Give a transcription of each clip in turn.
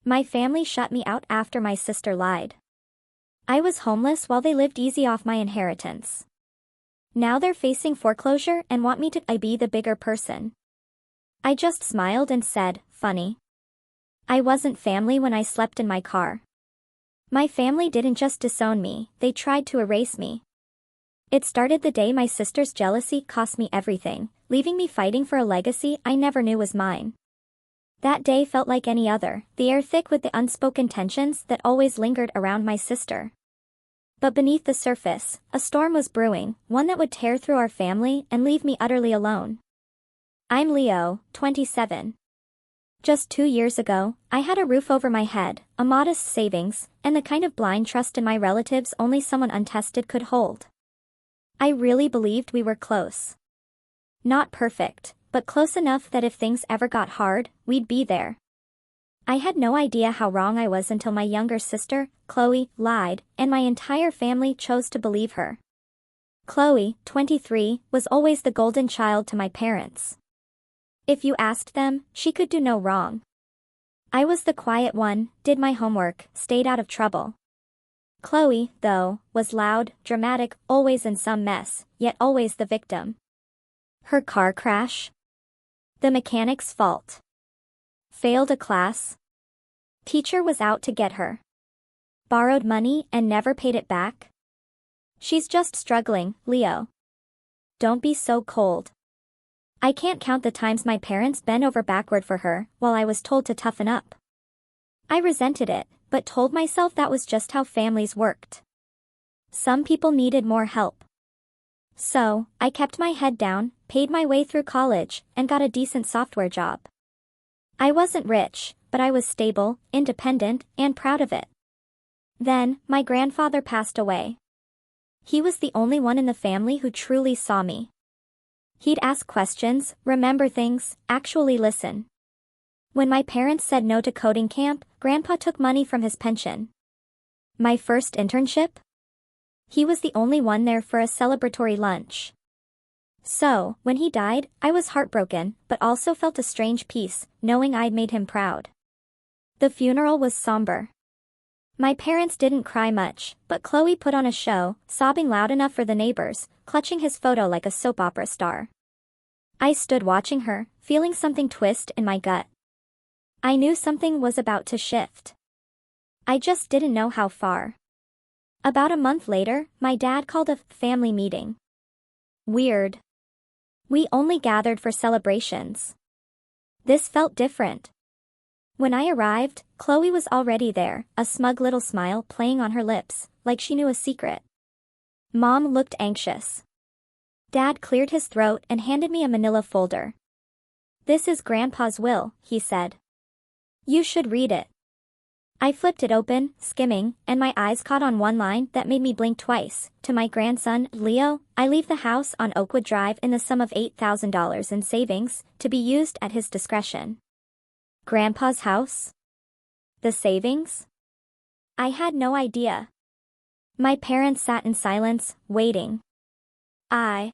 My family shut me out after my sister lied. I was homeless while they lived easy off my inheritance. Now they're facing foreclosure and want me to be the bigger person. I just smiled and said, funny. I wasn't family when I slept in my car. My family didn't just disown me, they tried to erase me. It started the day my sister's jealousy cost me everything, leaving me fighting for a legacy I never knew was mine. That day felt like any other, the air thick with the unspoken tensions that always lingered around my sister. But beneath the surface, a storm was brewing, one that would tear through our family and leave me utterly alone. I'm Leo, 27. Just 2 years ago, I had a roof over my head, a modest savings, and the kind of blind trust in my relatives only someone untested could hold. I really believed we were close. Not perfect, but close enough that if things ever got hard, we'd be there. I had no idea how wrong I was until my younger sister, Chloe, lied, and my entire family chose to believe her. Chloe, 23, was always the golden child to my parents. If you asked them, she could do no wrong. I was the quiet one, did my homework, stayed out of trouble. Chloe, though, was loud, dramatic, always in some mess, yet always the victim. Her car crash? The mechanic's fault. Failed a class? Teacher was out to get her. Borrowed money and never paid it back? She's just struggling, Leo. Don't be so cold. I can't count the times my parents bent over backward for her, while I was told to toughen up. I resented it, but told myself that was just how families worked. Some people needed more help. So, I kept my head down, paid my way through college, and got a decent software job. I wasn't rich, but I was stable, independent, and proud of it. Then, my grandfather passed away. He was the only one in the family who truly saw me. He'd ask questions, remember things, actually listen. When my parents said no to coding camp, Grandpa took money from his pension. My first internship? He was the only one there for a celebratory lunch. So, when he died, I was heartbroken, but also felt a strange peace, knowing I'd made him proud. The funeral was somber. My parents didn't cry much, but Chloe put on a show, sobbing loud enough for the neighbors, clutching his photo like a soap opera star. I stood watching her, feeling something twist in my gut. I knew something was about to shift. I just didn't know how far. About a month later, my dad called a family meeting. Weird. We only gathered for celebrations. This felt different. When I arrived, Chloe was already there, a smug little smile playing on her lips, like she knew a secret. Mom looked anxious. Dad cleared his throat and handed me a manila folder. This is Grandpa's will, he said. You should read it. I flipped it open, skimming, and my eyes caught on one line that made me blink twice. To my grandson, Leo, I leave the house on Oakwood Drive in the sum of $8,000 in savings, to be used at his discretion. Grandpa's house? The savings? I had no idea. My parents sat in silence, waiting. I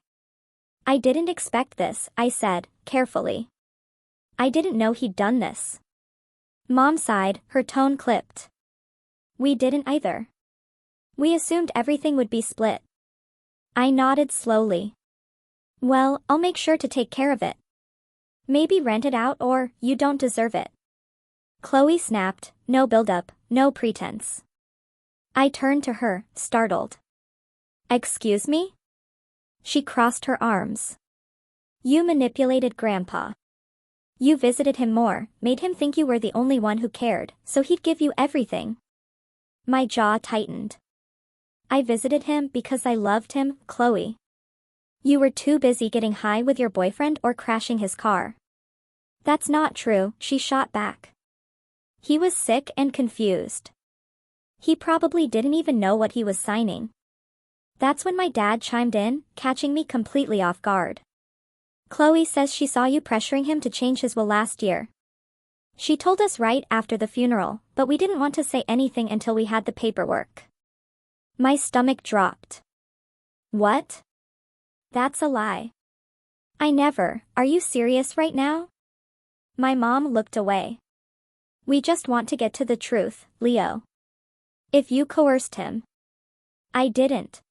didn't expect this, I said, carefully. I didn't know he'd done this. Mom sighed, her tone clipped. We didn't either. We assumed everything would be split. I nodded slowly. Well, I'll make sure to take care of it. Maybe rent it out or, you don't deserve it. Chloe snapped, no build-up, no pretense. I turned to her, startled. Excuse me? She crossed her arms. You manipulated Grandpa. You visited him more, made him think you were the only one who cared, so he'd give you everything. My jaw tightened. I visited him because I loved him, Chloe. You were too busy getting high with your boyfriend or crashing his car. That's not true, she shot back. He was sick and confused. He probably didn't even know what he was signing. That's when my dad chimed in, catching me completely off guard. Chloe says she saw you pressuring him to change his will last year. She told us right after the funeral, but we didn't want to say anything until we had the paperwork. My stomach dropped. What? That's a lie. I never. Are you serious right now? My mom looked away. We just want to get to the truth, Leo. If you coerced him. I didn't.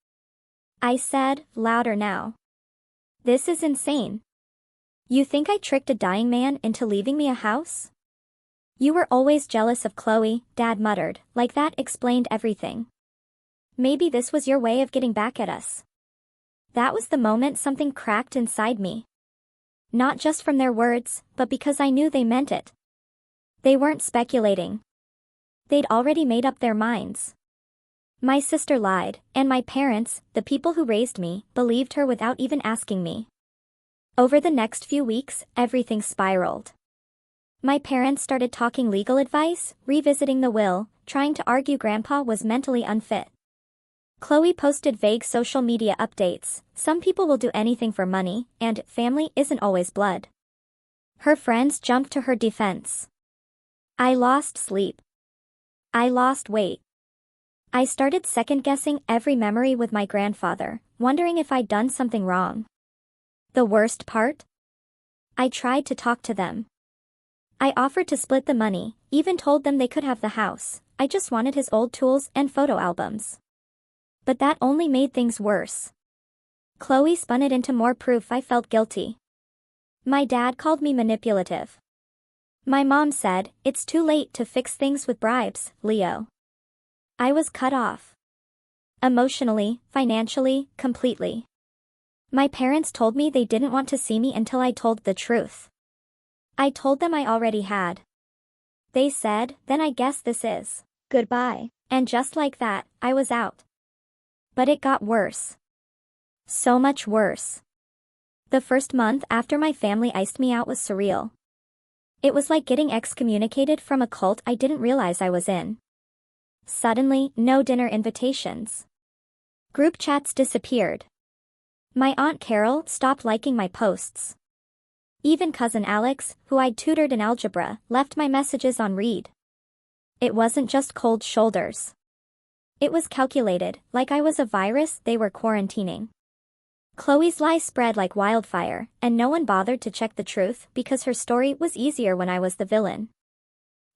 I said, louder now. This is insane. You think I tricked a dying man into leaving me a house? You were always jealous of Chloe, Dad muttered, like that explained everything. Maybe this was your way of getting back at us. That was the moment something cracked inside me. Not just from their words, but because I knew they meant it. They weren't speculating. They'd already made up their minds. My sister lied, and my parents, the people who raised me, believed her without even asking me. Over the next few weeks, everything spiraled. My parents started talking legal advice, revisiting the will, trying to argue Grandpa was mentally unfit. Chloe posted vague social media updates, some people will do anything for money, and family isn't always blood. Her friends jumped to her defense. I lost sleep. I lost weight. I started second-guessing every memory with my grandfather, wondering if I'd done something wrong. The worst part? I tried to talk to them. I offered to split the money, even told them they could have the house. I just wanted his old tools and photo albums. But that only made things worse. Chloe spun it into more proof I felt guilty. My dad called me manipulative. My mom said, it's too late to fix things with bribes, Leo. I was cut off. Emotionally, financially, completely. My parents told me they didn't want to see me until I told the truth. I told them I already had. They said, then I guess this is goodbye. And just like that, I was out. But it got worse. So much worse. The first month after my family iced me out was surreal. It was like getting excommunicated from a cult I didn't realize I was in. Suddenly, no dinner invitations. Group chats disappeared. My Aunt Carol stopped liking my posts. Even Cousin Alex, who I'd tutored in algebra, left my messages on read. It wasn't just cold shoulders. It was calculated, like I was a virus they were quarantining. Chloe's lie spread like wildfire, and no one bothered to check the truth because her story was easier when I was the villain.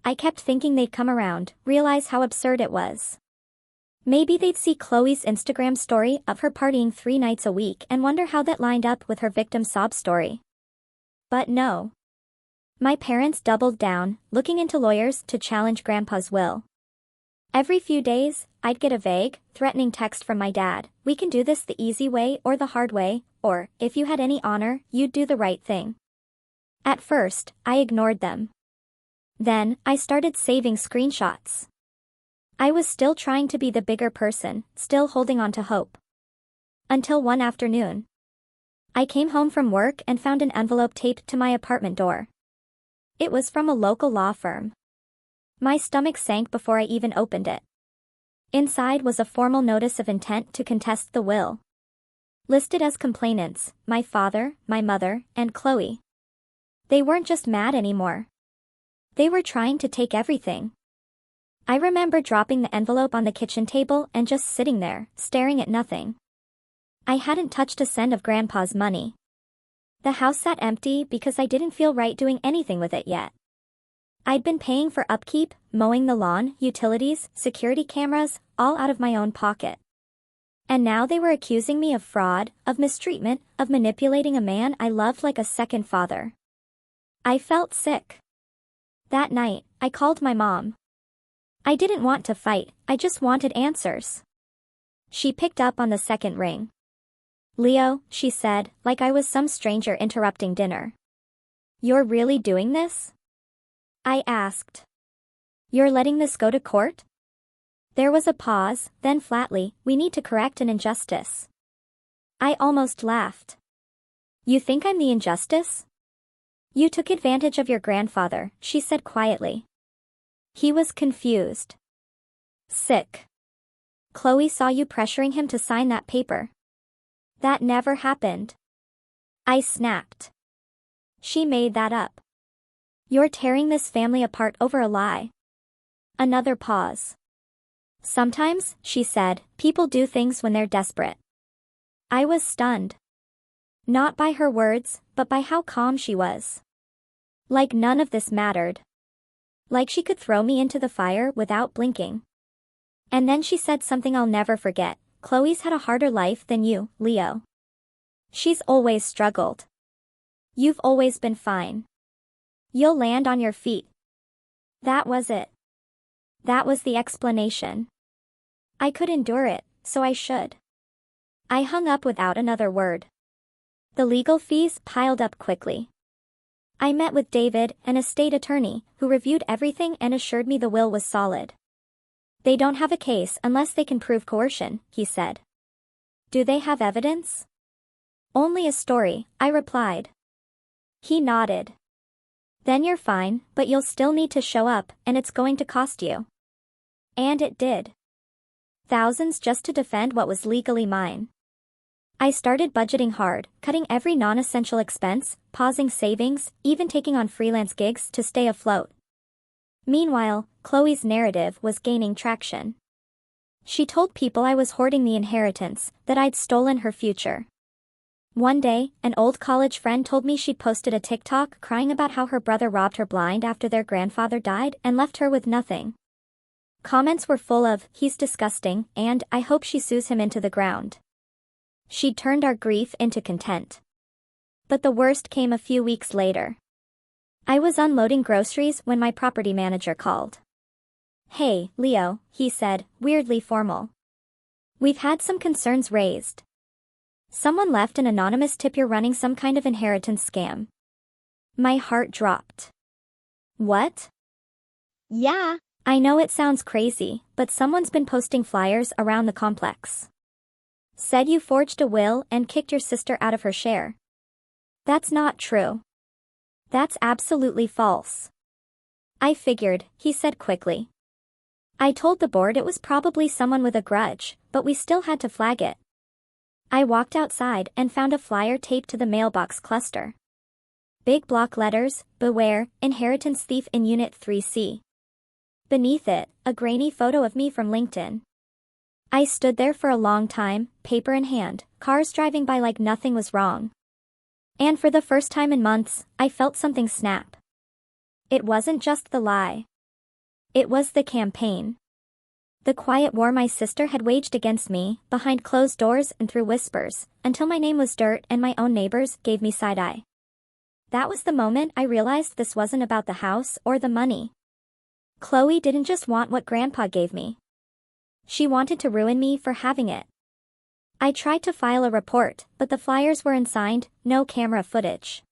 I kept thinking they'd come around, realize how absurd it was. Maybe they'd see Chloe's Instagram story of her partying 3 nights a week and wonder how that lined up with her victim sob story. But no. My parents doubled down, looking into lawyers to challenge Grandpa's will. Every few days, I'd get a vague, threatening text from my dad, we can do this the easy way or the hard way, or, if you had any honor, you'd do the right thing. At first, I ignored them. Then, I started saving screenshots. I was still trying to be the bigger person, still holding on to hope. Until one afternoon. I came home from work and found an envelope taped to my apartment door. It was from a local law firm. My stomach sank before I even opened it. Inside was a formal notice of intent to contest the will. Listed as complainants, my father, my mother, and Chloe. They weren't just mad anymore. They were trying to take everything. I remember dropping the envelope on the kitchen table and just sitting there, staring at nothing. I hadn't touched a cent of Grandpa's money. The house sat empty because I didn't feel right doing anything with it yet. I'd been paying for upkeep, mowing the lawn, utilities, security cameras, all out of my own pocket. And now they were accusing me of fraud, of mistreatment, of manipulating a man I loved like a second father. I felt sick. That night, I called my mom. I didn't want to fight, I just wanted answers. She picked up on the second ring. Leo, she said, like I was some stranger interrupting dinner. You're really doing this? I asked. You're letting this go to court? There was a pause, then flatly, we need to correct an injustice. I almost laughed. You think I'm the injustice? You took advantage of your grandfather, she said quietly. He was confused. Sick. Chloe saw you pressuring him to sign that paper. That never happened. I snapped. She made that up. You're tearing this family apart over a lie. Another pause. Sometimes, she said, people do things when they're desperate. I was stunned. Not by her words, but by how calm she was. Like none of this mattered. Like she could throw me into the fire without blinking. And then she said something I'll never forget. Chloe's had a harder life than you, Leo. She's always struggled. You've always been fine. You'll land on your feet. That was it. That was the explanation. I could endure it, so I should. I hung up without another word. The legal fees piled up quickly. I met with David, an estate attorney, who reviewed everything and assured me the will was solid. They don't have a case unless they can prove coercion, he said. Do they have evidence? Only a story, I replied. He nodded. Then you're fine, but you'll still need to show up, and it's going to cost you. And it did. Thousands just to defend what was legally mine. I started budgeting hard, cutting every non-essential expense, pausing savings, even taking on freelance gigs to stay afloat. Meanwhile, Chloe's narrative was gaining traction. She told people I was hoarding the inheritance, that I'd stolen her future. One day, an old college friend told me she'd posted a TikTok crying about how her brother robbed her blind after their grandfather died and left her with nothing. Comments were full of, "He's disgusting," and "I hope she sues him into the ground." She'd turned our grief into content. But the worst came a few weeks later. I was unloading groceries when my property manager called. "Hey, Leo," he said, weirdly formal. "We've had some concerns raised. Someone left an anonymous tip you're running some kind of inheritance scam." My heart dropped. What? Yeah. I know it sounds crazy, but someone's been posting flyers around the complex. Said you forged a will and kicked your sister out of her share. That's not true. That's absolutely false. I figured, he said quickly. I told the board it was probably someone with a grudge, but we still had to flag it. I walked outside and found a flyer taped to the mailbox cluster. Big block letters, "Beware, inheritance thief in Unit 3C. Beneath it, a grainy photo of me from LinkedIn. I stood there for a long time, paper in hand, cars driving by like nothing was wrong. And for the first time in months, I felt something snap. It wasn't just the lie. It was the campaign. The quiet war my sister had waged against me, behind closed doors and through whispers, until my name was dirt and my own neighbors gave me side-eye. That was the moment I realized this wasn't about the house or the money. Chloe didn't just want what Grandpa gave me. She wanted to ruin me for having it. I tried to file a report, but the flyers were unsigned, no camera footage.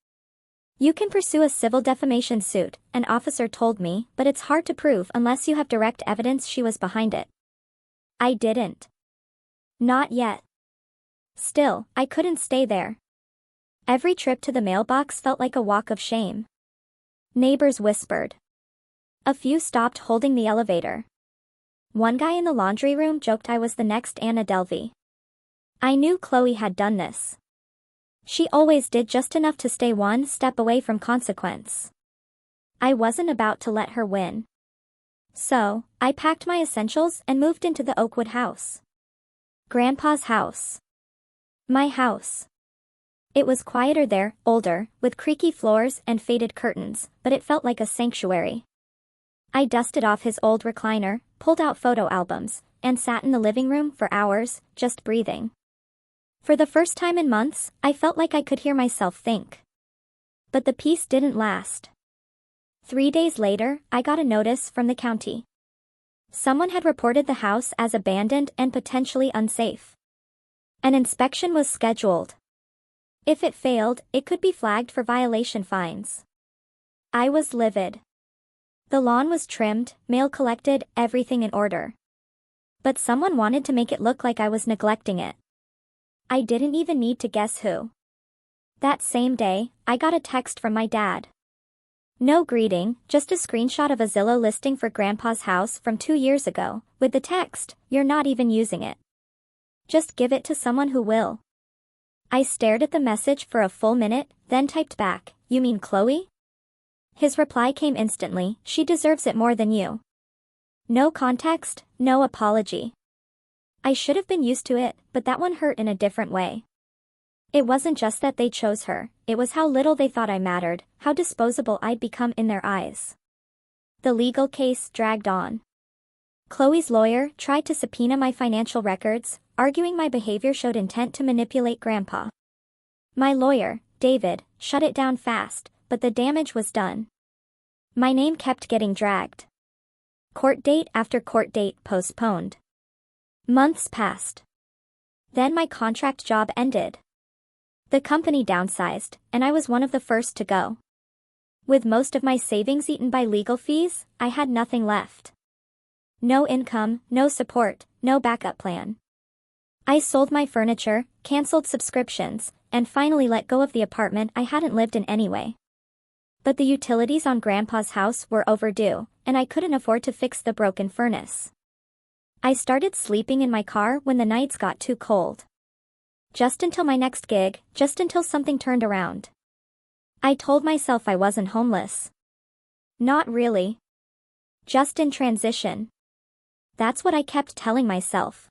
You can pursue a civil defamation suit, an officer told me, but it's hard to prove unless you have direct evidence she was behind it. I didn't. Not yet. Still, I couldn't stay there. Every trip to the mailbox felt like a walk of shame. Neighbors whispered. A few stopped holding the elevator. One guy in the laundry room joked I was the next Anna Delvey. I knew Chloe had done this. She always did just enough to stay one step away from consequence. I wasn't about to let her win. So, I packed my essentials and moved into the Oakwood house. Grandpa's house. My house. It was quieter there, older, with creaky floors and faded curtains, but it felt like a sanctuary. I dusted off his old recliner, pulled out photo albums, and sat in the living room for hours, just breathing. For the first time in months, I felt like I could hear myself think. But the peace didn't last. 3 days later, I got a notice from the county. Someone had reported the house as abandoned and potentially unsafe. An inspection was scheduled. If it failed, it could be flagged for violation fines. I was livid. The lawn was trimmed, mail collected, everything in order. But someone wanted to make it look like I was neglecting it. I didn't even need to guess who. That same day, I got a text from my dad. No greeting, just a screenshot of a Zillow listing for Grandpa's house from 2 years ago, with the text, "You're not even using it. Just give it to someone who will." I stared at the message for a full minute, then typed back, "You mean Chloe?" His reply came instantly, "She deserves it more than you." No context, no apology. I should have been used to it, but that one hurt in a different way. It wasn't just that they chose her, it was how little they thought I mattered, how disposable I'd become in their eyes. The legal case dragged on. Chloe's lawyer tried to subpoena my financial records, arguing my behavior showed intent to manipulate Grandpa. My lawyer, David, shut it down fast, but the damage was done. My name kept getting dragged. Court date after court date postponed. Months passed. Then my contract job ended. The company downsized, and I was one of the first to go. With most of my savings eaten by legal fees, I had nothing left. No income, no support, no backup plan. I sold my furniture, canceled subscriptions, and finally let go of the apartment I hadn't lived in anyway. But the utilities on Grandpa's house were overdue, and I couldn't afford to fix the broken furnace. I started sleeping in my car when the nights got too cold. Just until my next gig, just until something turned around. I told myself I wasn't homeless. Not really. Just in transition. That's what I kept telling myself.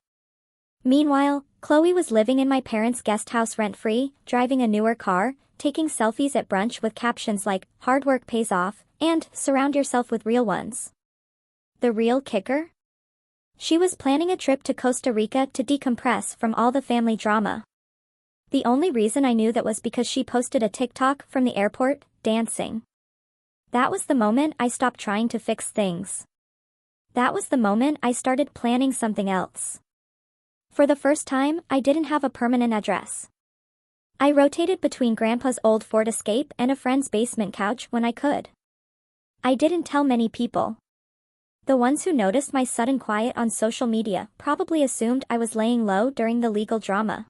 Meanwhile, Chloe was living in my parents' guest house rent-free, driving a newer car, taking selfies at brunch with captions like, "Hard work pays off," and "Surround yourself with real ones." The real kicker? She was planning a trip to Costa Rica to decompress from all the family drama. The only reason I knew that was because she posted a TikTok from the airport, dancing. That was the moment I stopped trying to fix things. That was the moment I started planning something else. For the first time, I didn't have a permanent address. I rotated between Grandpa's old Ford Escape and a friend's basement couch when I could. I didn't tell many people. The ones who noticed my sudden quiet on social media probably assumed I was laying low during the legal drama.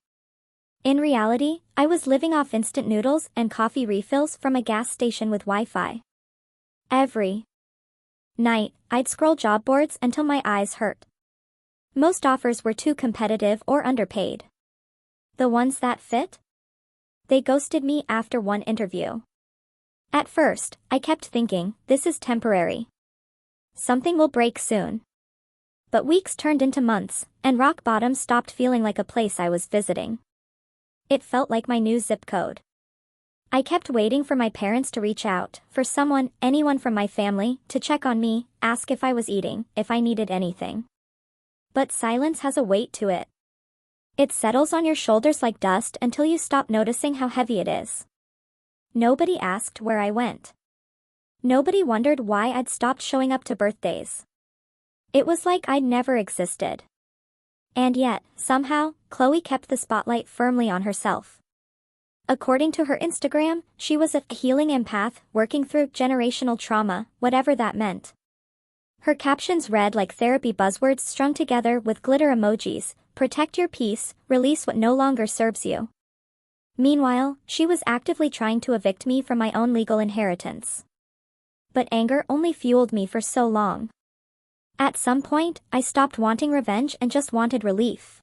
In reality, I was living off instant noodles and coffee refills from a gas station with Wi-Fi. Every night, I'd scroll job boards until my eyes hurt. Most offers were too competitive or underpaid. The ones that fit? They ghosted me after one interview. At first, I kept thinking, this is temporary. Something will break soon. But weeks turned into months, and rock bottom stopped feeling like a place I was visiting. It felt like my new zip code. I kept waiting for my parents to reach out, for someone, anyone from my family, to check on me, ask if I was eating, if I needed anything. But silence has a weight to it. It settles on your shoulders like dust until you stop noticing how heavy it is. Nobody asked where I went. Nobody wondered why I'd stopped showing up to birthdays. It was like I'd never existed. And yet, somehow, Chloe kept the spotlight firmly on herself. According to her Instagram, she was a healing empath, working through generational trauma, whatever that meant. Her captions read like therapy buzzwords strung together with glitter emojis: protect your peace, release what no longer serves you. Meanwhile, she was actively trying to evict me from my own legal inheritance. But anger only fueled me for so long. At some point, I stopped wanting revenge and just wanted relief.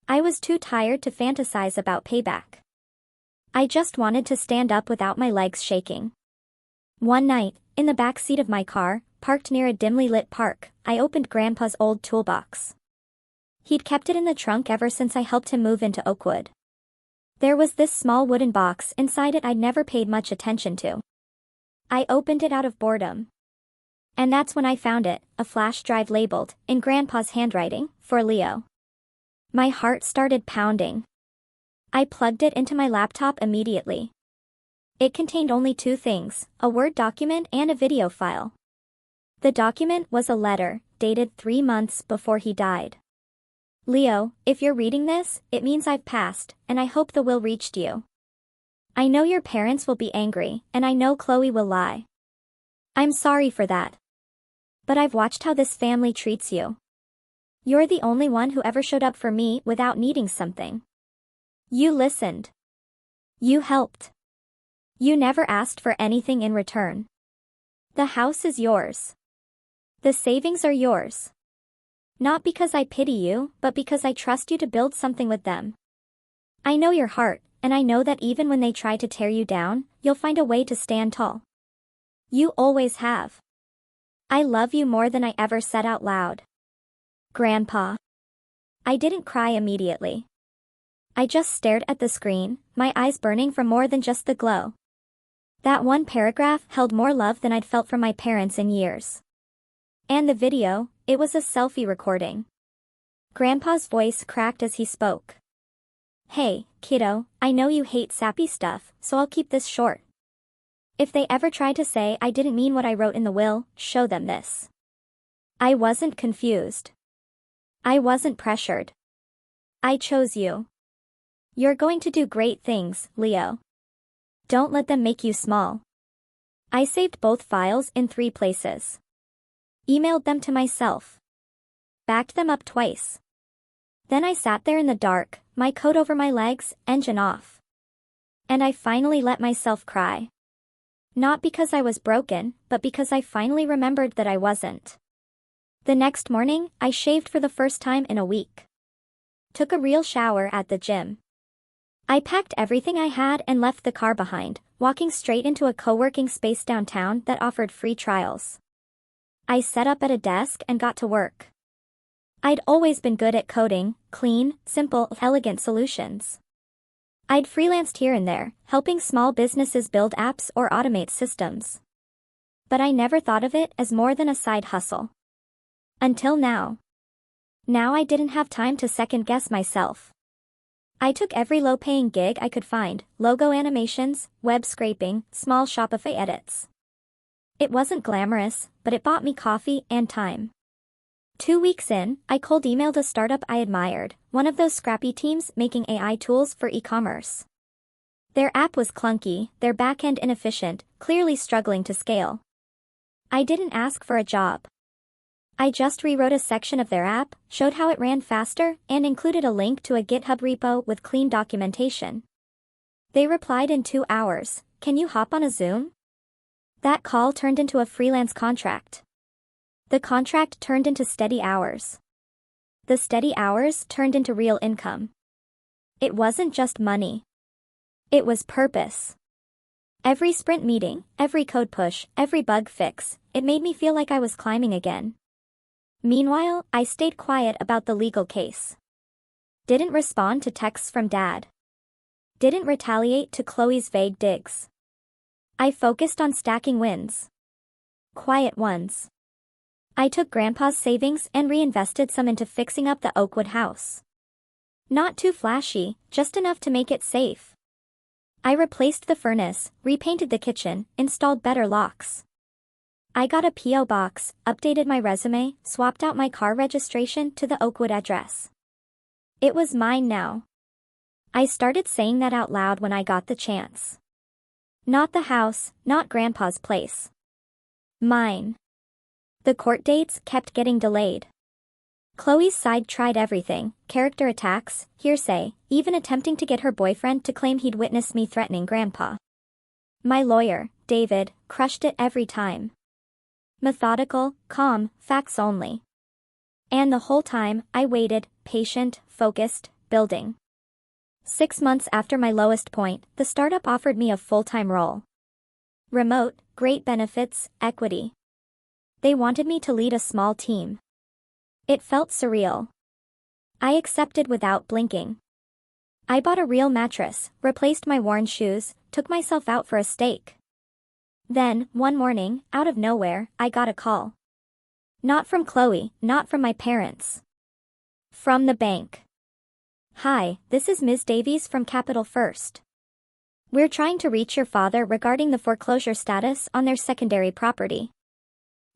I was too tired to fantasize about payback. I just wanted to stand up without my legs shaking. One night, in the back seat of my car, parked near a dimly lit park, I opened Grandpa's old toolbox. He'd kept it in the trunk ever since I helped him move into Oakwood. There was this small wooden box inside it I'd never paid much attention to. I opened it out of boredom. And that's when I found it, a flash drive labeled, in Grandpa's handwriting, for Leo. My heart started pounding. I plugged it into my laptop immediately. It contained only two things, a Word document and a video file. The document was a letter, dated 3 months before he died. Leo, if you're reading this, it means I've passed, and I hope the will reached you. I know your parents will be angry, and I know Chloe will lie. I'm sorry for that. But I've watched how this family treats you. You're the only one who ever showed up for me without needing something. You listened. You helped. You never asked for anything in return. The house is yours. The savings are yours. Not because I pity you, but because I trust you to build something with them. I know your heart, and I know that even when they try to tear you down, you'll find a way to stand tall. You always have. I love you more than I ever said out loud. Grandpa. I didn't cry immediately. I just stared at the screen, my eyes burning for more than just the glow. That one paragraph held more love than I'd felt from my parents in years. And the video, it was a selfie recording. Grandpa's voice cracked as he spoke. Hey, kiddo, I know you hate sappy stuff, so I'll keep this short. If they ever try to say I didn't mean what I wrote in the will, show them this. I wasn't confused. I wasn't pressured. I chose you. You're going to do great things, Leo. Don't let them make you small. I saved both files in 3 places. Emailed them to myself. Backed them up twice. Then I sat there in the dark, my coat over my legs, engine off. And I finally let myself cry. Not because I was broken, but because I finally remembered that I wasn't. The next morning, I shaved for the first time in a week. Took a real shower at the gym. I packed everything I had and left the car behind, walking straight into a co-working space downtown that offered free trials. I set up at a desk and got to work. I'd always been good at coding, clean, simple, elegant solutions. I'd freelanced here and there, helping small businesses build apps or automate systems. But I never thought of it as more than a side hustle. Until now. Now I didn't have time to second-guess myself. I took every low-paying gig I could find, logo animations, web scraping, small Shopify edits. It wasn't glamorous, but it bought me coffee and time. 2 weeks in, I cold emailed a startup I admired, one of those scrappy teams making AI tools for e-commerce. Their app was clunky, their backend inefficient, clearly struggling to scale. I didn't ask for a job. I just rewrote a section of their app, showed how it ran faster, and included a link to a GitHub repo with clean documentation. They replied in 2 hours, "Can you hop on a Zoom?" That call turned into a freelance contract. The contract turned into steady hours. The steady hours turned into real income. It wasn't just money. It was purpose. Every sprint meeting, every code push, every bug fix, it made me feel like I was climbing again. Meanwhile, I stayed quiet about the legal case. Didn't respond to texts from Dad. Didn't retaliate to Chloe's vague digs. I focused on stacking wins. Quiet ones. I took Grandpa's savings and reinvested some into fixing up the Oakwood house. Not too flashy, just enough to make it safe. I replaced the furnace, repainted the kitchen, installed better locks. I got a P.O. box, updated my resume, swapped out my car registration to the Oakwood address. It was mine now. I started saying that out loud when I got the chance. Not the house, not Grandpa's place. Mine. The court dates kept getting delayed. Chloe's side tried everything, character attacks, hearsay, even attempting to get her boyfriend to claim he'd witnessed me threatening Grandpa. My lawyer, David, crushed it every time. Methodical, calm, facts only. And the whole time, I waited, patient, focused, building. 6 months after my lowest point, the startup offered me a full-time role. Remote, great benefits, equity. They wanted me to lead a small team. It felt surreal. I accepted without blinking. I bought a real mattress, replaced my worn shoes, took myself out for a steak. Then, one morning, out of nowhere, I got a call. Not from Chloe, not from my parents. From the bank. "Hi, this is Ms. Davies from Capital First. We're trying to reach your father regarding the foreclosure status on their secondary property.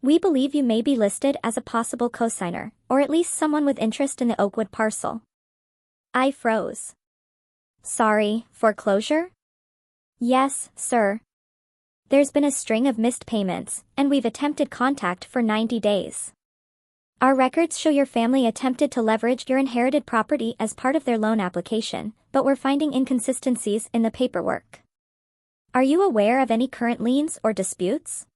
We believe you may be listed as a possible cosigner, or at least someone with interest in the Oakwood parcel." I froze. "Sorry, foreclosure?" "Yes, sir. There's been a string of missed payments, and we've attempted contact for 90 days. Our records show your family attempted to leverage your inherited property as part of their loan application, but we're finding inconsistencies in the paperwork. Are you aware of any current liens or disputes?"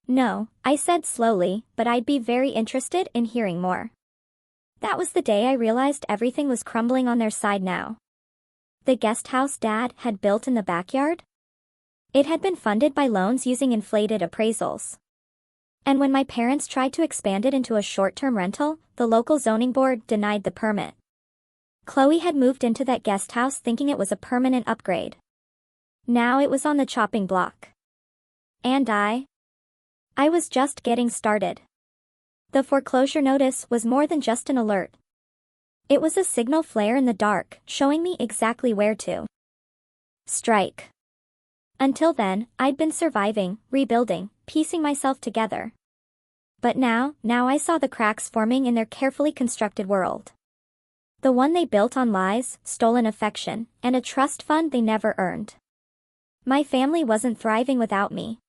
"No," I said slowly, "but I'd be very interested in hearing more." That was the day I realized everything was crumbling on their side now. The guest house Dad had built in the backyard? It had been funded by loans using inflated appraisals. And when my parents tried to expand it into a short-term rental, the local zoning board denied the permit. Chloe had moved into that guest house thinking it was a permanent upgrade. Now it was on the chopping block. And I was just getting started. The foreclosure notice was more than just an alert. It was a signal flare in the dark, showing me exactly where to strike. Until then, I'd been surviving, rebuilding, piecing myself together. But now I saw the cracks forming in their carefully constructed world. The one they built on lies, stolen affection, and a trust fund they never earned. My family wasn't thriving without me.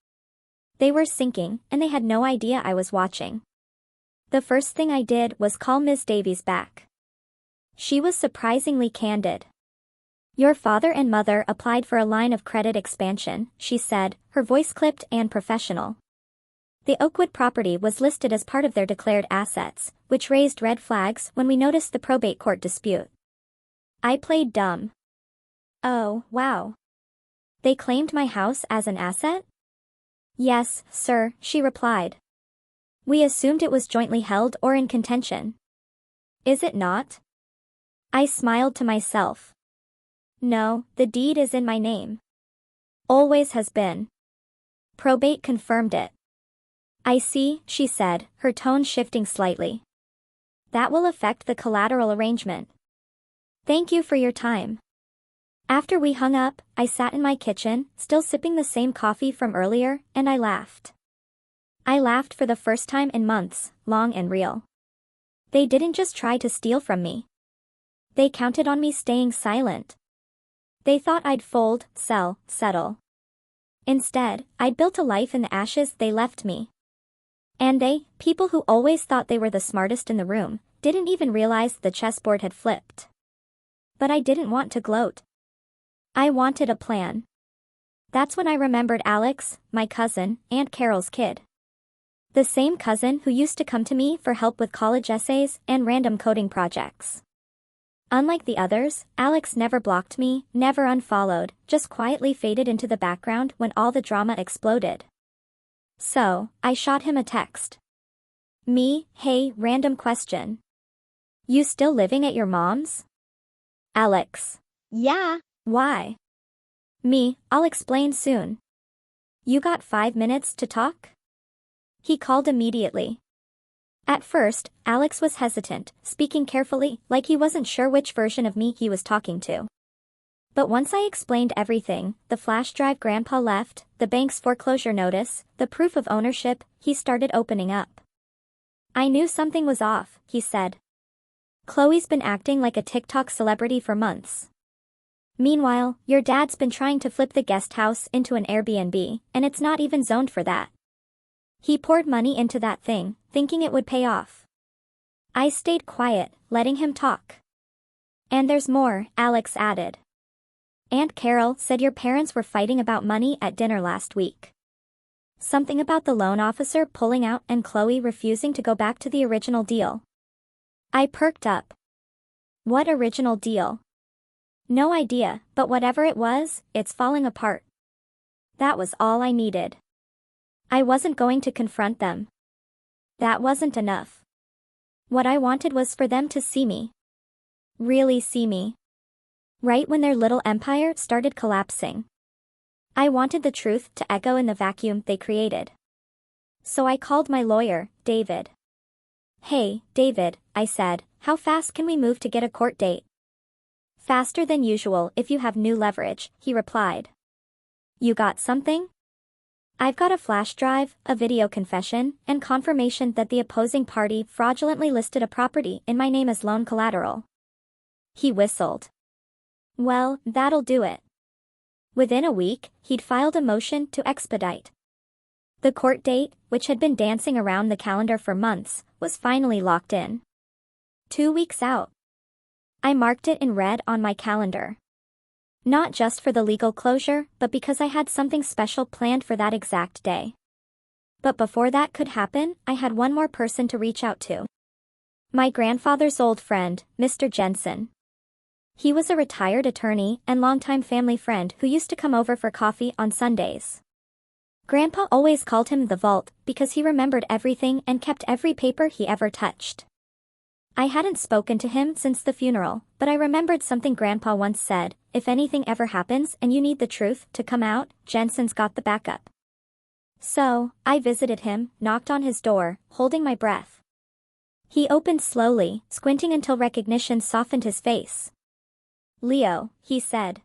They were sinking, and they had no idea I was watching. The first thing I did was call Ms. Davies back. She was surprisingly candid. "Your father and mother applied for a line of credit expansion," she said, her voice clipped and professional. The Oakwood property was listed as part of their declared assets, which raised red flags when we noticed the probate court dispute. I played dumb. "Oh, wow. They claimed my house as an asset?" "Yes, sir," she replied. "We assumed it was jointly held or in contention." "Is it not?" I smiled to myself. "No, the deed is in my name. Always has been." Probate confirmed it. "I see," she said, her tone shifting slightly. "That will affect the collateral arrangement. Thank you for your time." After we hung up, I sat in my kitchen, still sipping the same coffee from earlier, and I laughed. I laughed for the first time in months, long and real. They didn't just try to steal from me. They counted on me staying silent. They thought I'd fold, sell, settle. Instead, I'd built a life in the ashes they left me. And they, people who always thought they were the smartest in the room, didn't even realize the chessboard had flipped. But I didn't want to gloat. I wanted a plan. That's when I remembered Alex, my cousin, Aunt Carol's kid. The same cousin who used to come to me for help with college essays and random coding projects. Unlike the others, Alex never blocked me, never unfollowed, just quietly faded into the background when all the drama exploded. So, I shot him a text. "Me, hey, random question. You still living at your mom's?" Alex. Yeah. "Why?" Me, "I'll explain soon. You got 5 minutes to talk?" He called immediately. At first, Alex was hesitant, speaking carefully, like he wasn't sure which version of me he was talking to. But once I explained everything, the flash drive Grandpa left, the bank's foreclosure notice, the proof of ownership, he started opening up. "I knew something was off," he said. "Chloe's been acting like a TikTok celebrity for months. Meanwhile, your dad's been trying to flip the guest house into an Airbnb, and it's not even zoned for that. He poured money into that thing, thinking it would pay off." I stayed quiet, letting him talk. "And there's more," Alex added. "Aunt Carol said your parents were fighting about money at dinner last week. Something about the loan officer pulling out and Chloe refusing to go back to the original deal." I perked up. "What original deal?" "No idea, but whatever it was, it's falling apart." That was all I needed. I wasn't going to confront them. That wasn't enough. What I wanted was for them to see me. Really see me. Right when their little empire started collapsing. I wanted the truth to echo in the vacuum they created. So I called my lawyer, David. "Hey, David," I said, "how fast can we move to get a court date?" "Faster than usual if you have new leverage," he replied. "You got something?" "I've got a flash drive, a video confession, and confirmation that the opposing party fraudulently listed a property in my name as loan collateral." He whistled. "Well, that'll do it." Within a week, he'd filed a motion to expedite. The court date, which had been dancing around the calendar for months, was finally locked in. 2 weeks out. I marked it in red on my calendar. Not just for the legal closure, but because I had something special planned for that exact day. But before that could happen, I had one more person to reach out to. My grandfather's old friend, Mr. Jensen. He was a retired attorney and longtime family friend who used to come over for coffee on Sundays. Grandpa always called him the Vault because he remembered everything and kept every paper he ever touched. I hadn't spoken to him since the funeral, but I remembered something Grandpa once said, if anything ever happens and you need the truth to come out, Jensen's got the backup. So, I visited him, knocked on his door, holding my breath. He opened slowly, squinting until recognition softened his face. "Leo," he said.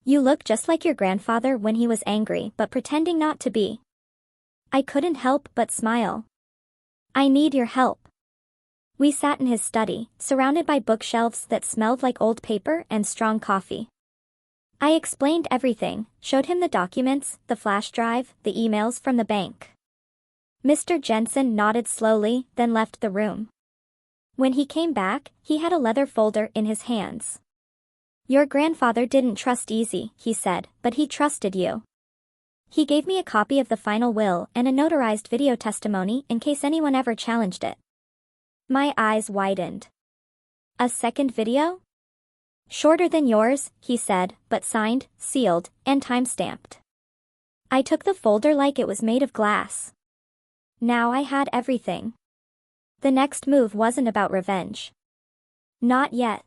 "You look just like your grandfather when he was angry but pretending not to be." I couldn't help but smile. "I need your help." We sat in his study, surrounded by bookshelves that smelled like old paper and strong coffee. I explained everything, showed him the documents, the flash drive, the emails from the bank. Mr. Jensen nodded slowly, then left the room. When he came back, he had a leather folder in his hands. "Your grandfather didn't trust Easy," he said, "but he trusted you." He gave me a copy of the final will and a notarized video testimony in case anyone ever challenged it. My eyes widened. "A second video?" "Shorter than yours," he said, "but signed, sealed, and time-stamped." I took the folder like it was made of glass. Now I had everything. The next move wasn't about revenge. Not yet.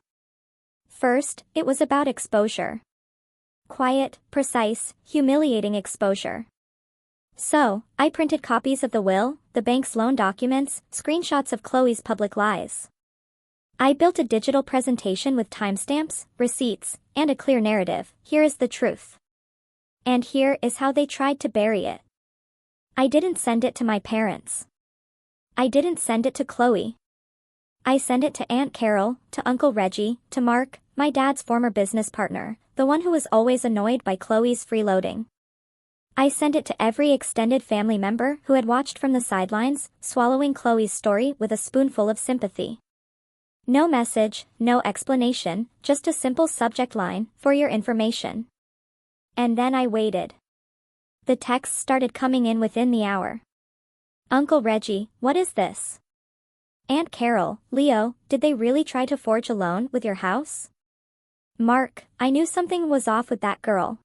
First, it was about exposure. Quiet, precise, humiliating exposure. So, I printed copies of the will, the bank's loan documents, screenshots of Chloe's public lies. I built a digital presentation with timestamps, receipts, and a clear narrative. Here is the truth. And here is how they tried to bury it. I didn't send it to my parents. I didn't send it to Chloe. I sent it to Aunt Carol, to Uncle Reggie, to Mark, my dad's former business partner, the one who was always annoyed by Chloe's freeloading. I sent it to every extended family member who had watched from the sidelines, swallowing Chloe's story with a spoonful of sympathy. No message, no explanation, just a simple subject line, "For your information." And then I waited. The texts started coming in within the hour. "Uncle Reggie, what is this?" "Aunt Carol, Leo, did they really try to forge a loan with your house?" "Mark, I knew something was off with that girl."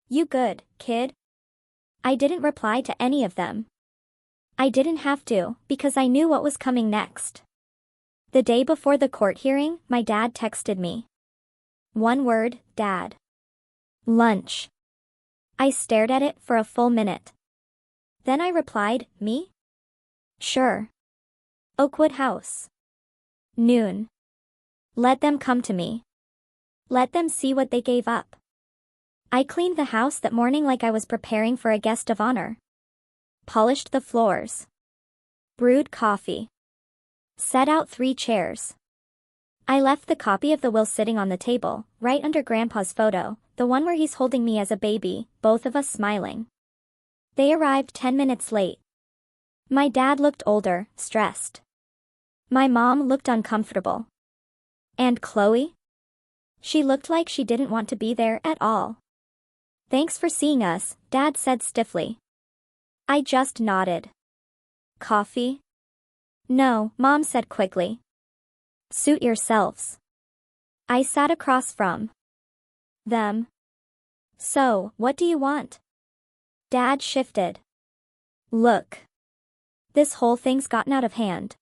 "You good, kid?" I didn't reply to any of them. I didn't have to, because I knew what was coming next. The day before the court hearing, my dad texted me. One word, Dad. Lunch. I stared at it for a full minute. Then I replied, "Me?" "Sure. Oakwood House. Noon. Let them come to me. Let them see what they gave up." I cleaned the house that morning like I was preparing for a guest of honor. Polished the floors. Brewed coffee. Set out 3 chairs. I left the copy of the will sitting on the table, right under Grandpa's photo, the one where he's holding me as a baby, both of us smiling. They arrived 10 minutes late. My dad looked older, stressed. My mom looked uncomfortable. And Chloe? She looked like she didn't want to be there at all. "Thanks for seeing us," Dad said stiffly. I just nodded. "Coffee?" "No," Mom said quickly. "Suit yourselves." I sat across from them. "So, what do you want?" Dad shifted. "Look. This whole thing's gotten out of hand."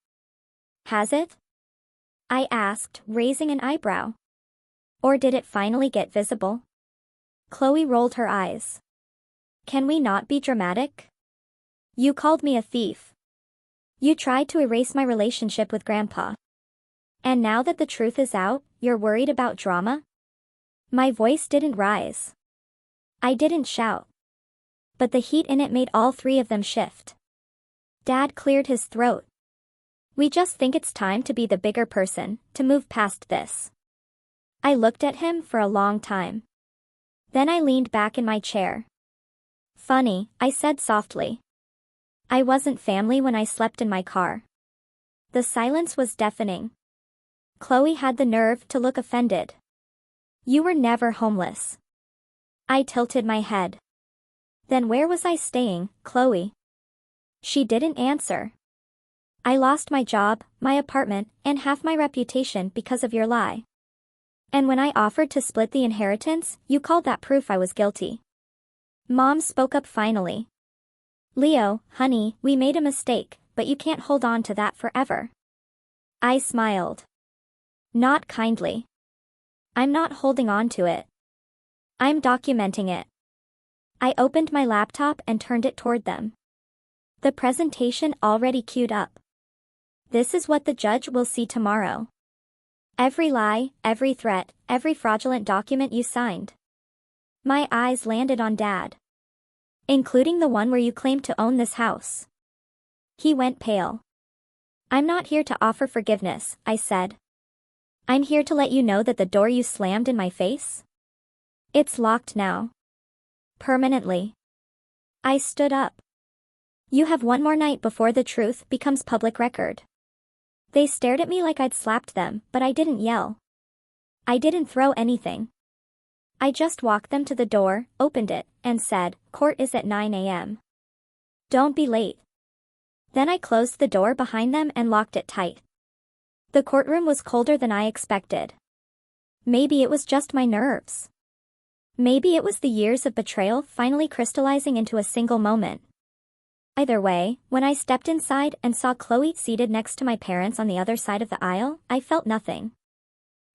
"Has it?" I asked, raising an eyebrow. "Or did it finally get visible?" Chloe rolled her eyes. "Can we not be dramatic? You called me a thief. You tried to erase my relationship with Grandpa. And now that the truth is out, you're worried about drama?" My voice didn't rise. I didn't shout. But the heat in it made all 3 of them shift. Dad cleared his throat. "We just think it's time to be the bigger person, to move past this." I looked at him for a long time. Then I leaned back in my chair. "Funny," I said softly. "I wasn't family when I slept in my car." The silence was deafening. Chloe had the nerve to look offended. "You were never homeless." I tilted my head. "Then where was I staying, Chloe?" She didn't answer. "I lost my job, my apartment, and half my reputation because of your lie. And when I offered to split the inheritance, you called that proof I was guilty." Mom spoke up finally. "Leo, honey, we made a mistake, but you can't hold on to that forever. I smiled. Not kindly. I'm not holding on to it. I'm documenting it. I opened my laptop and turned it toward them. The presentation already queued up. This is what the judge will see tomorrow. Every lie, every threat, every fraudulent document you signed. My eyes landed on Dad. Including the one where you claimed to own this house. He went pale. I'm not here to offer forgiveness, I said. I'm here to let you know that the door you slammed in my face? It's locked now. Permanently. I stood up. You have one more night before the truth becomes public record. They stared at me like I'd slapped them, but I didn't yell. I didn't throw anything. I just walked them to the door, opened it, and said, "Court is at 9 a.m. Don't be late." Then I closed the door behind them and locked it tight. The courtroom was colder than I expected. Maybe it was just my nerves. Maybe it was the years of betrayal finally crystallizing into a single moment. Either way, when I stepped inside and saw Chloe seated next to my parents on the other side of the aisle, I felt nothing.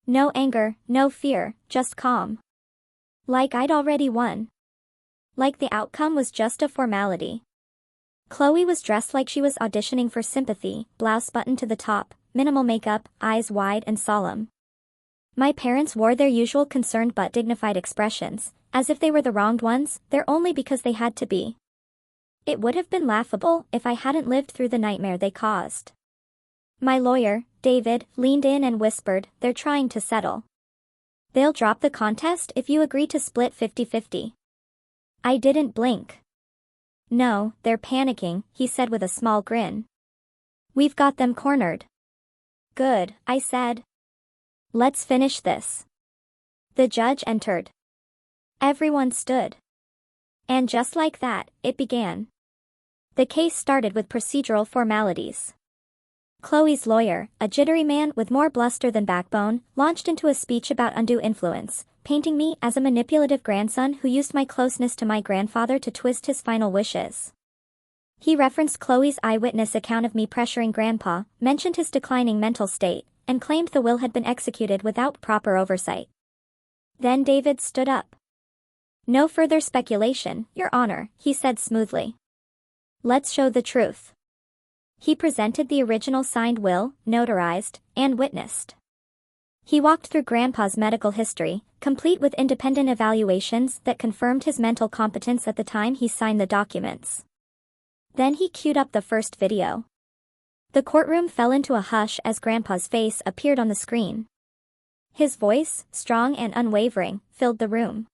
No anger, no fear, just calm. Like I'd already won. Like the outcome was just a formality. Chloe was dressed like she was auditioning for sympathy, blouse buttoned to the top, minimal makeup, eyes wide and solemn. My parents wore their usual concerned but dignified expressions, as if they were the wronged ones, there only because they had to be. It would have been laughable if I hadn't lived through the nightmare they caused. My lawyer, David, leaned in and whispered, "They're trying to settle. They'll drop the contest if you agree to split 50-50. I didn't blink. "No, they're panicking," he said with a small grin. "We've got them cornered." "Good," I said. "Let's finish this." The judge entered. Everyone stood. And just like that, it began. The case started with procedural formalities. Chloe's lawyer, a jittery man with more bluster than backbone, launched into a speech about undue influence, painting me as a manipulative grandson who used my closeness to my grandfather to twist his final wishes. He referenced Chloe's eyewitness account of me pressuring Grandpa, mentioned his declining mental state, and claimed the will had been executed without proper oversight. Then David stood up. "No further speculation, Your Honor," he said smoothly. "Let's show the truth." He presented the original signed will, notarized, and witnessed. He walked through Grandpa's medical history, complete with independent evaluations that confirmed his mental competence at the time he signed the documents. Then he queued up the first video. The courtroom fell into a hush as Grandpa's face appeared on the screen. His voice, strong and unwavering, filled the room.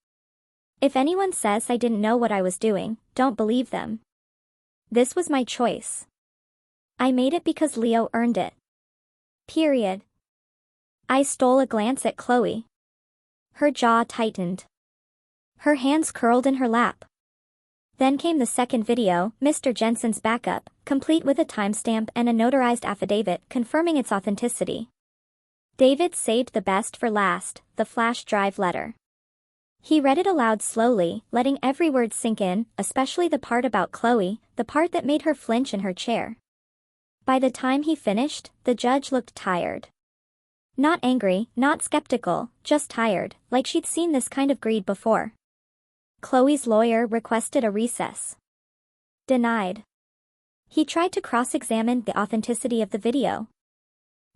"If anyone says I didn't know what I was doing, don't believe them. This was my choice. I made it because Leo earned it. Period." I stole a glance at Chloe. Her jaw tightened. Her hands curled in her lap. Then came the second video, Mr. Jensen's backup, complete with a timestamp and a notarized affidavit confirming its authenticity. David saved the best for last, the flash drive letter. He read it aloud slowly, letting every word sink in, especially the part about Chloe, the part that made her flinch in her chair. By the time he finished, the judge looked tired. Not angry, not skeptical, just tired, like she'd seen this kind of greed before. Chloe's lawyer requested a recess. Denied. He tried to cross-examine the authenticity of the video.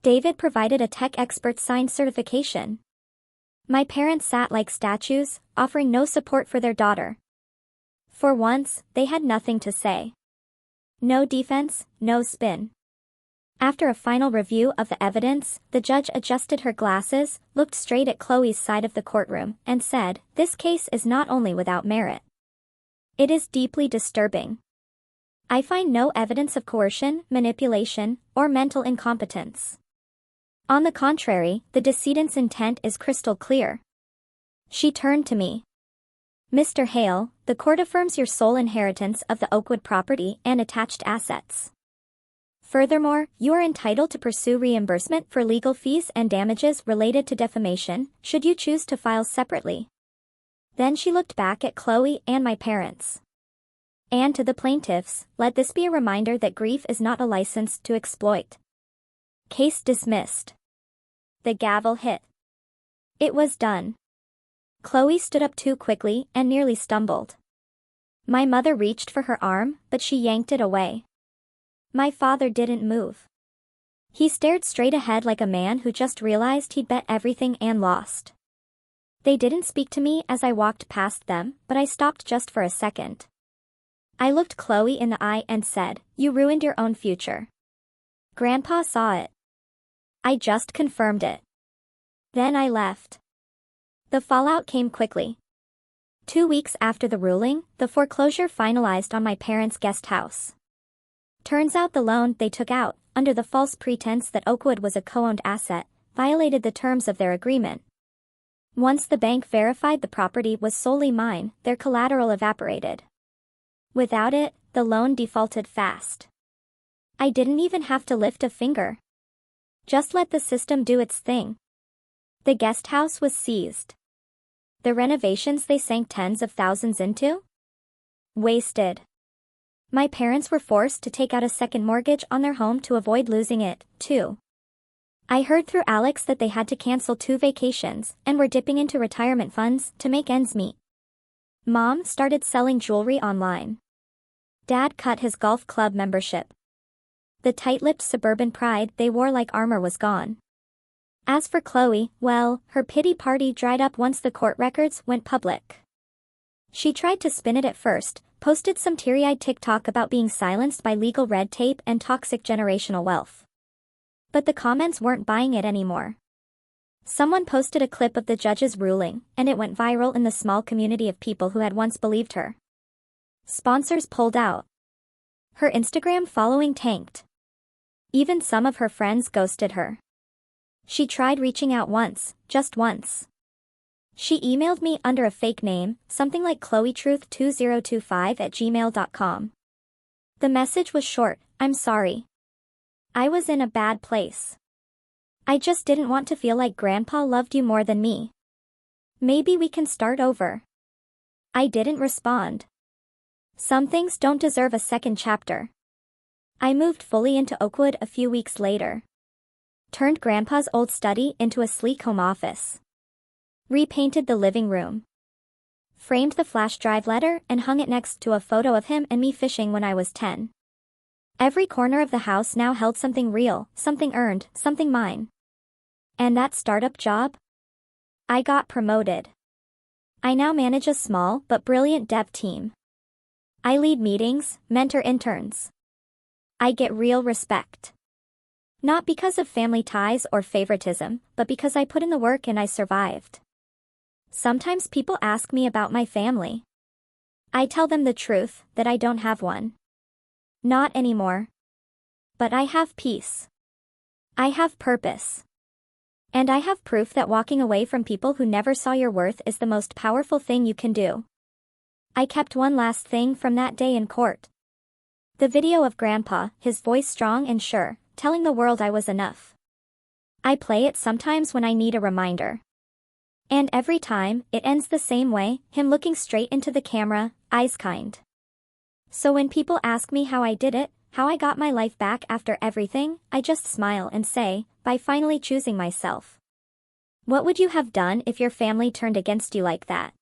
David provided a tech expert's signed certification. My parents sat like statues, offering no support for their daughter. For once, they had nothing to say. No defense, no spin. After a final review of the evidence, the judge adjusted her glasses, looked straight at Chloe's side of the courtroom, and said, "This case is not only without merit. It is deeply disturbing. I find no evidence of coercion, manipulation, or mental incompetence. On the contrary, the decedent's intent is crystal clear." She turned to me. "Mr. Hale, the court affirms your sole inheritance of the Oakwood property and attached assets. Furthermore, you are entitled to pursue reimbursement for legal fees and damages related to defamation, should you choose to file separately." Then she looked back at Chloe and my parents. "And to the plaintiffs, let this be a reminder that grief is not a license to exploit. Case dismissed. The gavel hit. It was done. Chloe stood up too quickly and nearly stumbled. My mother reached for her arm, but she yanked it away. My father didn't move. He stared straight ahead like a man who just realized he'd bet everything and lost. They didn't speak to me as I walked past them, but I stopped just for a second. I looked Chloe in the eye and said, "You ruined your own future." Grandpa saw it. I just confirmed it. Then I left. The fallout came quickly. 2 weeks after the ruling, the foreclosure finalized on my parents' guest house. Turns out the loan they took out, under the false pretense that Oakwood was a co-owned asset, violated the terms of their agreement. Once the bank verified the property was solely mine, their collateral evaporated. Without it, the loan defaulted fast. I didn't even have to lift a finger. Just let the system do its thing. The guest house was seized. The renovations they sank tens of thousands into? Wasted. My parents were forced to take out a second mortgage on their home to avoid losing it, too. I heard through Alex that they had to cancel 2 vacations and were dipping into retirement funds to make ends meet. Mom started selling jewelry online. Dad cut his golf club membership. The tight-lipped suburban pride they wore like armor was gone. As for Chloe, well, her pity party dried up once the court records went public. She tried to spin it at first, posted some teary-eyed TikTok about being silenced by legal red tape and toxic generational wealth. But the comments weren't buying it anymore. Someone posted a clip of the judge's ruling, and it went viral in the small community of people who had once believed her. Sponsors pulled out. Her Instagram following tanked. Even some of her friends ghosted her. She tried reaching out once, just once. She emailed me under a fake name, something like chloetruth2025@gmail.com. The message was short, "I'm sorry. I was in a bad place. I just didn't want to feel like Grandpa loved you more than me. Maybe we can start over." I didn't respond. Some things don't deserve a second chapter. I moved fully into Oakwood a few weeks later. Turned Grandpa's old study into a sleek home office. Repainted the living room. Framed the flash drive letter and hung it next to a photo of him and me fishing when I was 10. Every corner of the house now held something real, something earned, something mine. And that startup job? I got promoted. I now manage a small but brilliant dev team. I lead meetings, mentor interns. I get real respect. Not because of family ties or favoritism, but because I put in the work and I survived. Sometimes people ask me about my family. I tell them the truth, that I don't have one. Not anymore. But I have peace. I have purpose. And I have proof that walking away from people who never saw your worth is the most powerful thing you can do. I kept one last thing from that day in court. The video of Grandpa, his voice strong and sure, telling the world I was enough. I play it sometimes when I need a reminder. And every time, it ends the same way, him looking straight into the camera, eyes kind. So when people ask me how I did it, how I got my life back after everything, I just smile and say, by finally choosing myself. What would you have done if your family turned against you like that?